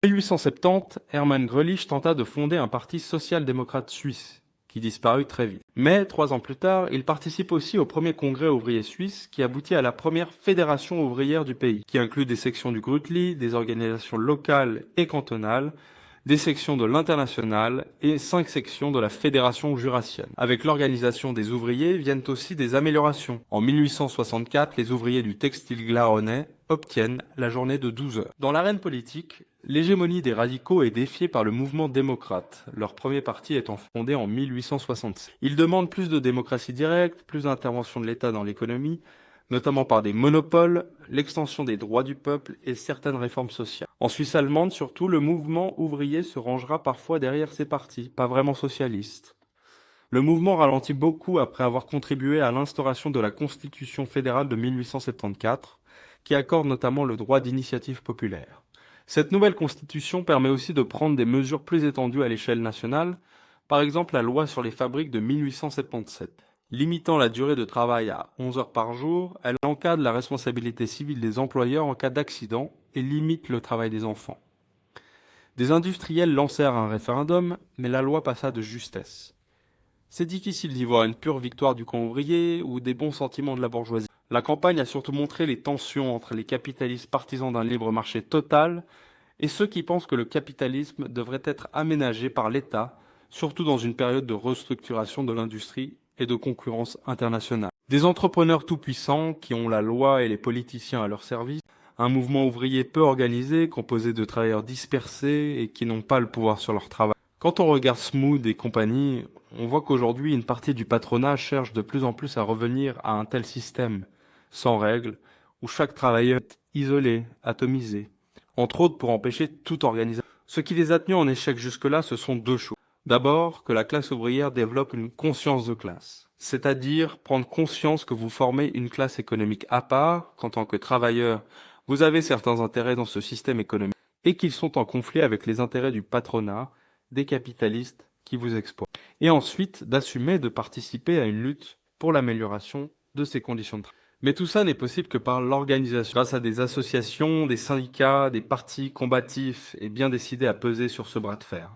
En 1870, Hermann Grölich tenta de fonder un parti social-démocrate suisse, qui disparut très vite. Mais 3 ans plus tard, il participe aussi au premier congrès ouvrier suisse qui aboutit à la première fédération ouvrière du pays, qui inclut des sections du Grütli, des organisations locales et cantonales, des sections de l'Internationale et 5 sections de la Fédération jurassienne. Avec l'organisation des ouvriers viennent aussi des améliorations. En 1864, les ouvriers du textile glaronnais obtiennent la journée de 12 heures. Dans l'arène politique, l'hégémonie des radicaux est défiée par le mouvement démocrate, leur premier parti étant fondé en 1866. Ils demandent plus de démocratie directe, plus d'intervention de l'État dans l'économie, notamment par des monopoles, l'extension des droits du peuple et certaines réformes sociales. En Suisse allemande, surtout, le mouvement ouvrier se rangera parfois derrière ces partis, pas vraiment socialistes. Le mouvement ralentit beaucoup après avoir contribué à l'instauration de la Constitution fédérale de 1874, qui accorde notamment le droit d'initiative populaire. Cette nouvelle constitution permet aussi de prendre des mesures plus étendues à l'échelle nationale, par exemple la loi sur les fabriques de 1877. Limitant la durée de travail à 11 heures par jour, elle encadre la responsabilité civile des employeurs en cas d'accident et limite le travail des enfants. Des industriels lancèrent un référendum, mais la loi passa de justesse. C'est difficile d'y voir une pure victoire du camp ouvrier ou des bons sentiments de la bourgeoisie. La campagne a surtout montré les tensions entre les capitalistes partisans d'un libre marché total et ceux qui pensent que le capitalisme devrait être aménagé par l'État, surtout dans une période de restructuration de l'industrie et de concurrence internationale. Des entrepreneurs tout-puissants qui ont la loi et les politiciens à leur service, un mouvement ouvrier peu organisé, composé de travailleurs dispersés et qui n'ont pas le pouvoir sur leur travail. Quand on regarde Smoot et compagnie, on voit qu'aujourd'hui une partie du patronat cherche de plus en plus à revenir à un tel système, sans règles, où chaque travailleur est isolé, atomisé, entre autres pour empêcher toute organisation. Ce qui les a tenus en échec jusque-là, ce sont 2 choses. D'abord, que la classe ouvrière développe une conscience de classe, c'est-à-dire prendre conscience que vous formez une classe économique à part, qu'en tant que travailleur, vous avez certains intérêts dans ce système économique, et qu'ils sont en conflit avec les intérêts du patronat, des capitalistes qui vous exploitent. Et ensuite, d'assumer de participer à une lutte pour l'amélioration de ces conditions de travail. Mais tout ça n'est possible que par l'organisation, grâce à des associations, des syndicats, des partis combatifs et bien décidés à peser sur ce bras de fer.